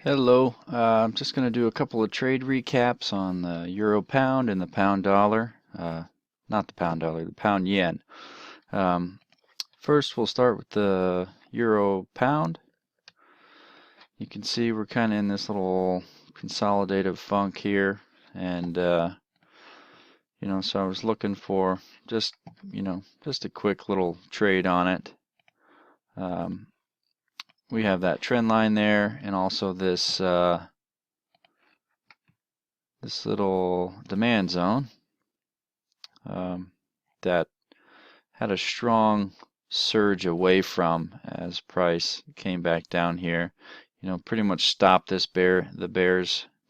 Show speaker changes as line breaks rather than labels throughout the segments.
Hello. I'm just going to do a couple of trade recaps on the euro pound and the pound dollar. Not the pound dollar, the pound yen. Um, First, we'll start with the euro pound. You can see we're kind of in this little consolidative funk here, and so I was looking for just just a quick little trade on it. Um, we have that trend line there, and also this little demand zone that had a strong surge away from as price came back down here. Pretty much stopped the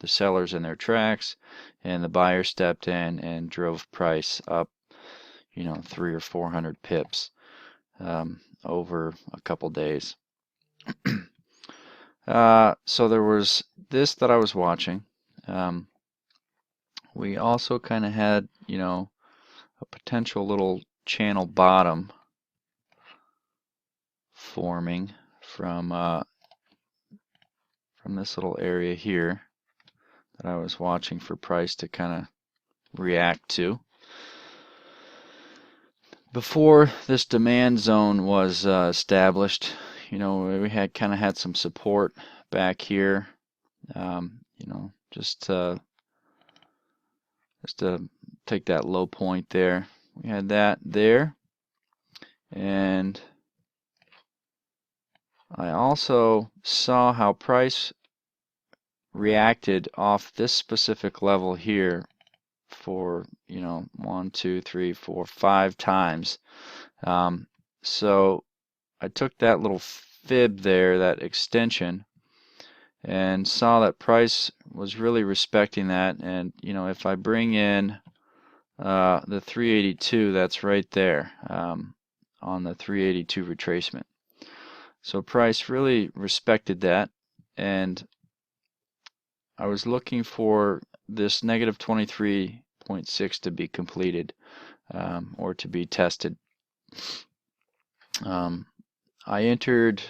sellers in their tracks, and the buyer stepped in and drove price up, 300 or 400 pips over a couple days. So there was this that I was watching. We also kind of had, a potential little channel bottom forming from this little area here that I was watching for price to kind of react to. Before this demand zone was established, we had kind of had some support back here, just to take that low point there. We had that there, and I also saw how price reacted off this specific level here for 1, 2, 3, 4, 5 times. So I took that little fib there, that extension, and saw that price was really respecting that. And if I bring in the 382, that's right there on the 382 retracement. So price really respected that, and I was looking for this negative 23.6 to be completed or to be tested. I entered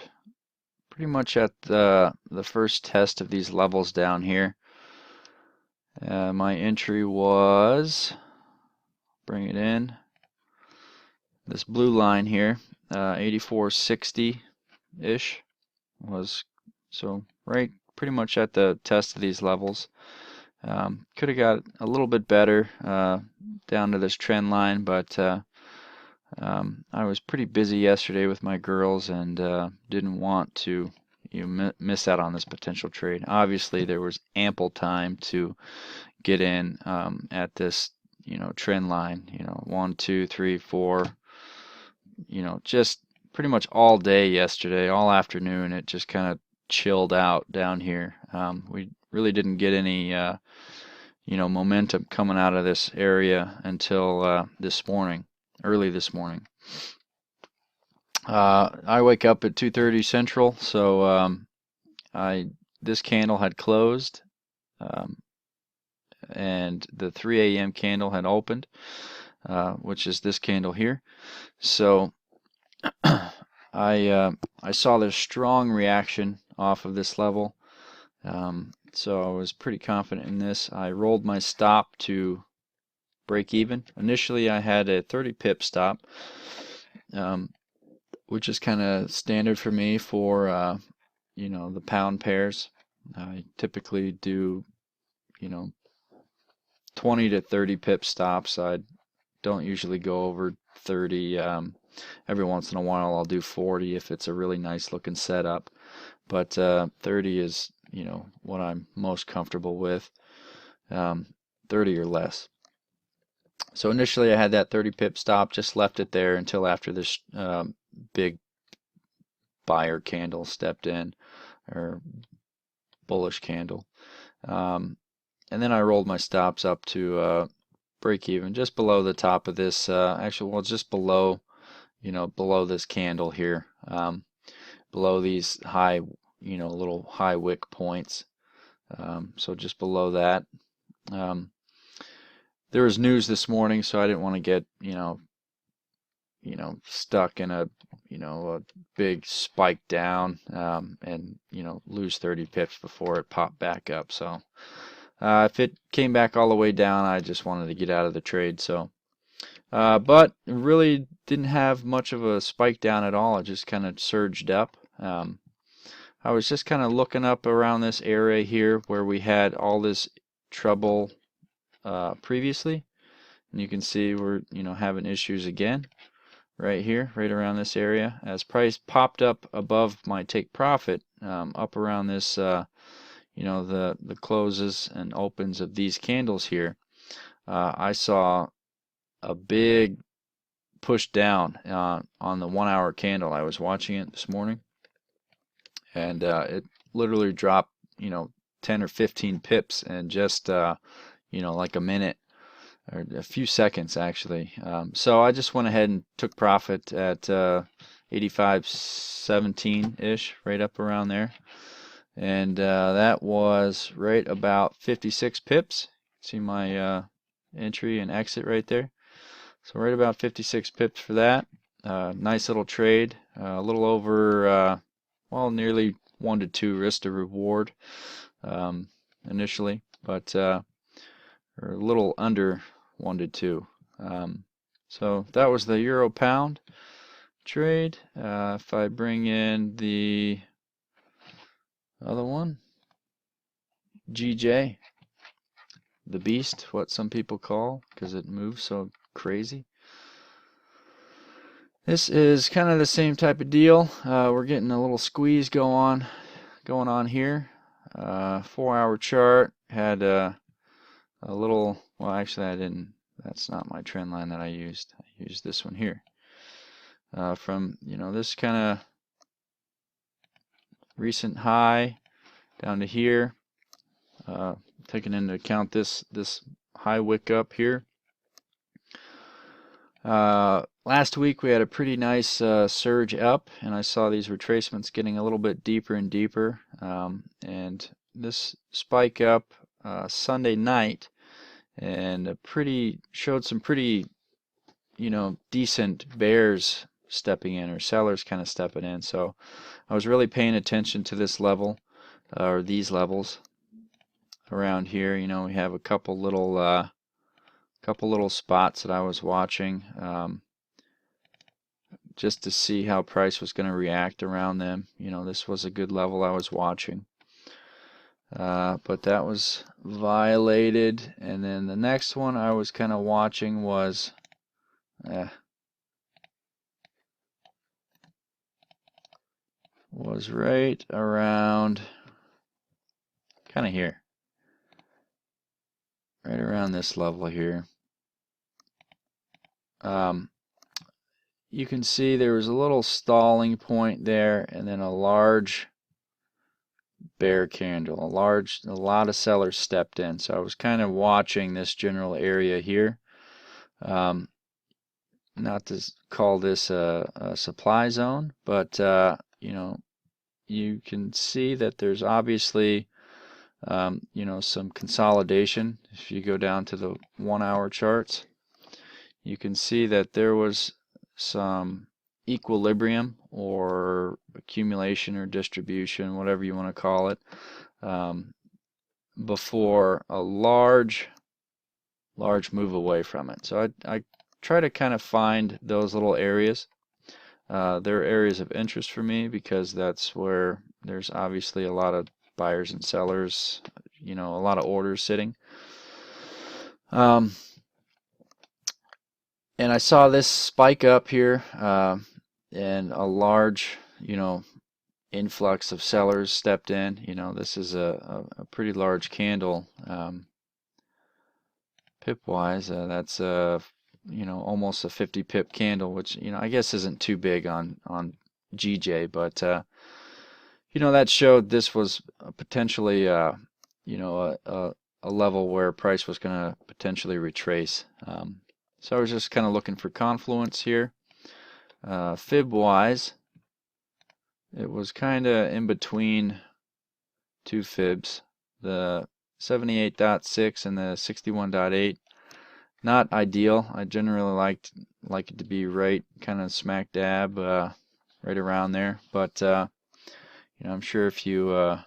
pretty much at the first test of these levels down here. My entry was, bring it in, this blue line here, 84.60-ish was, so right pretty much at the test of these levels. Could have got a little bit better down to this trend line, but I was pretty busy yesterday with my girls and didn't want to miss out on this potential trade. Obviously, there was ample time to get in at this trend line. 1, 2, 3, 4. Just pretty much all day yesterday, all afternoon. It just kind of chilled out down here. We really didn't get any momentum coming out of this area until this morning, early this morning. I wake up at 2:30 Central, so this candle had closed, and the 3 a.m. candle had opened, which is this candle here. So I saw this strong reaction off of this level, so I was pretty confident in this. I rolled my stop to break even. Initially, I had a 30 pip stop, which is kind of standard for me for the pound pairs. I typically do 20 to 30 pip stops. I don't usually go over 30. Every once in a while I'll do 40 if it's a really nice looking setup, but 30 is what I'm most comfortable with, 30 or less. So initially I had that 30 pip stop, just left it there until after this big buyer candle stepped in, or bullish candle, and then I rolled my stops up to break even just below the top of this, just below below this candle here, below these high little high wick points, so just below that. There was news this morning, so I didn't want to get stuck in a big spike down, and lose 30 pips before it popped back up. So if it came back all the way down, I just wanted to get out of the trade. So but it really didn't have much of a spike down at all. It just kind of surged up. I was just kind of looking up around this area here where we had all this trouble previously, and you can see we're having issues again right here, right around this area. As price popped up above my take profit, up around this the closes and opens of these candles here, I saw a big push down on the 1 hour candle. I was watching it this morning, and it literally dropped 10 or 15 pips in just like a minute or a few seconds actually. So I just went ahead and took profit at 85.17 ish, right up around there, and that was right about 56 pips. See my entry and exit right there. So right about 56 pips for that. Nice little trade. A little over, well, nearly 1 to 2 risk to reward initially, but or a little under 1 to 2. So that was the euro pound trade. If I bring in the other one, GJ, the beast, what some people call, because it moves so crazy. This is kind of the same type of deal. We're getting a little squeeze going on here. 4 hour chart had a little, well, actually I didn't, that's not my trend line that I used. I used this one here. From this kind of recent high down to here, taking into account this high wick up here. Last week we had a pretty nice surge up, and I saw these retracements getting a little bit deeper and deeper, and this spike up Sunday night, and showed some pretty decent bears stepping in, or sellers kind of stepping in. So I was really paying attention to this level, or these levels around here. We have a couple little spots that I was watching, just to see how price was going to react around them. This was a good level I was watching, but that was violated. And then the next one I was kind of watching was right around kind of here, right around this level here. You can see there was a little stalling point there, and then a large bear candle. A lot of sellers stepped in. So I was kind of watching this general area here. Not to call this a supply zone, but you can see that there's obviously some consolidation. If you go down to the 1 hour charts, you can see that there was some equilibrium or accumulation or distribution, whatever you want to call it, before a large move away from it. So I try to kind of find those little areas. They're areas of interest for me because that's where there's obviously a lot of buyers and sellers, a lot of orders sitting. And I saw this spike up here, and a large, influx of sellers stepped in. This is a pretty large candle, pip-wise. That's almost a 50 pip candle, which I guess isn't too big on GJ, but that showed this was potentially a level where price was going to potentially retrace. So I was just kind of looking for confluence here. Fib-wise, it was kind of in between two fibs, the 78.6 and the 61.8. Not ideal. I generally like it to be right, kind of smack dab, right around there. But you know, I'm sure if you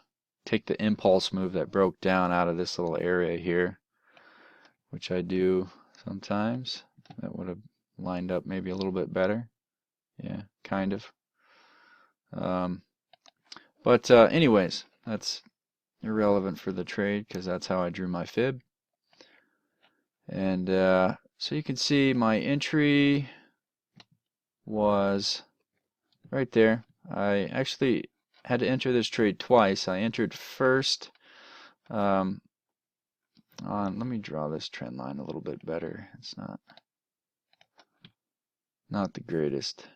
take the impulse move that broke down out of this little area here, which I do sometimes, that would have lined up maybe a little bit better. Yeah, kind of. But anyways, that's irrelevant for the trade because that's how I drew my fib. And so you can see my entry was right there. I actually had to enter this trade twice. I entered first on, let me draw this trend line a little bit better. It's not the greatest.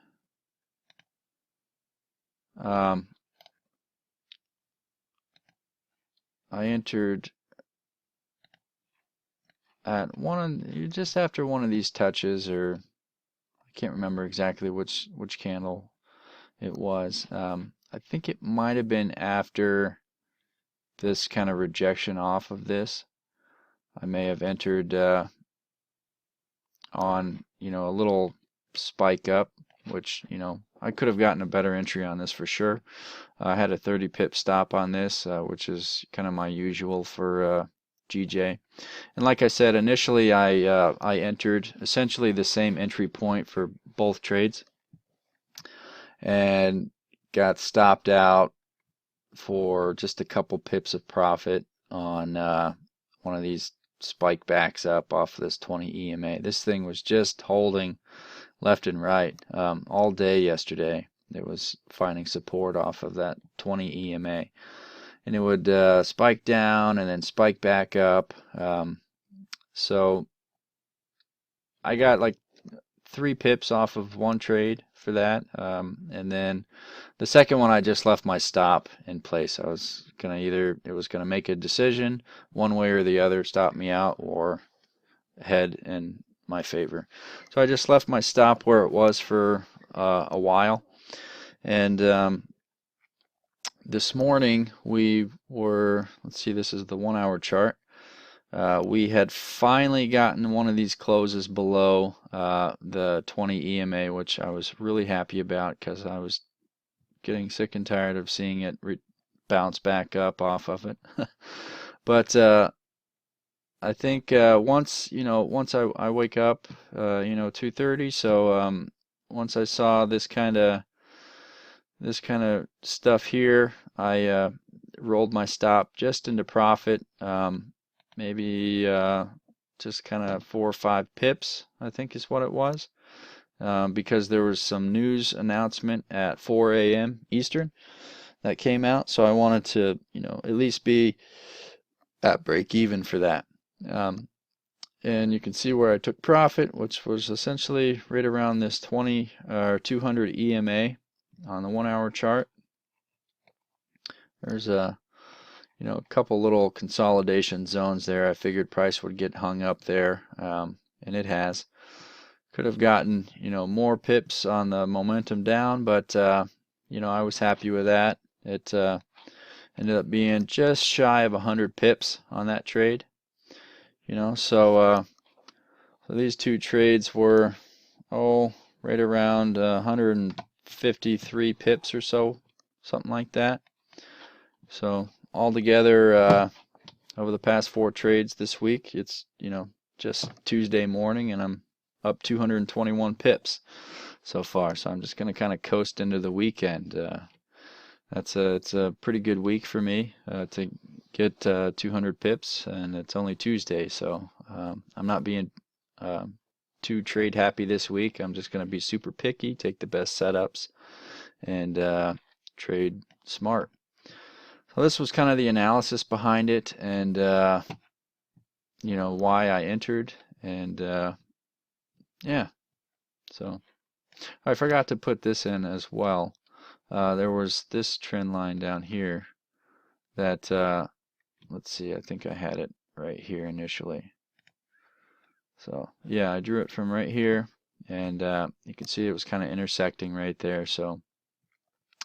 I entered at just after one of these touches, or I can't remember exactly which candle it was. I think it might have been after this kind of rejection off of this. I may have entered on, you know, a little spike up, which, you know, I could have gotten a better entry on this for sure. I had a 30 pip stop on this, which is kind of my usual for GJ. And like I said, initially I entered essentially the same entry point for both trades and got stopped out for just a couple pips of profit on one of these spike backs up off of this 20 EMA. This thing was just holding left and right all day yesterday. It was finding support off of that 20 EMA, and it would spike down and then spike back up. So I got like 3 pips off of one trade for that, and then the second one I just left my stop in place. I was gonna it was gonna make a decision one way or the other, stop me out or head in my favor. So I just left my stop where it was for a while. And this morning we were, let's see, this is the 1 hour chart. We had finally gotten one of these closes below the 20 EMA, which I was really happy about because I was getting sick and tired of seeing it bounce back up off of it. But I think once I wake up, 2:30. So once I saw this kind of stuff here, I rolled my stop just into profit. Maybe just kind of 4 or 5 pips, I think is what it was, because there was some news announcement at 4 a.m. Eastern that came out, so I wanted to, at least be at break even for that. And you can see where I took profit, which was essentially right around this 20 or 200 EMA on the 1 hour chart. There's a couple little consolidation zones there. I figured price would get hung up there, and it has. Could have gotten more pips on the momentum down, but I was happy with that. It ended up being just shy of 100 pips on that trade. So these two trades were right around 153 pips or so, something like that. So altogether, over the past 4 trades this week, it's just Tuesday morning, and I'm up 221 pips so far. So I'm just going to kind of coast into the weekend. It's a pretty good week for me to get 200 pips, and it's only Tuesday, so I'm not being too trade happy this week. I'm just going to be super picky, take the best setups, and trade smart. So this was kind of the analysis behind it, and why I entered, and yeah. So I forgot to put this in as well. There was this trend line down here that let's see, I think I had it right here initially. So yeah, I drew it from right here, and you can see it was kind of intersecting right there. So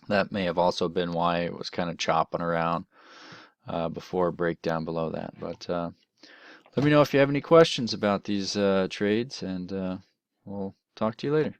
that may have also been why it was kind of chopping around before a breakdown below that. But Let me know if you have any questions about these trades, and we'll talk to you later.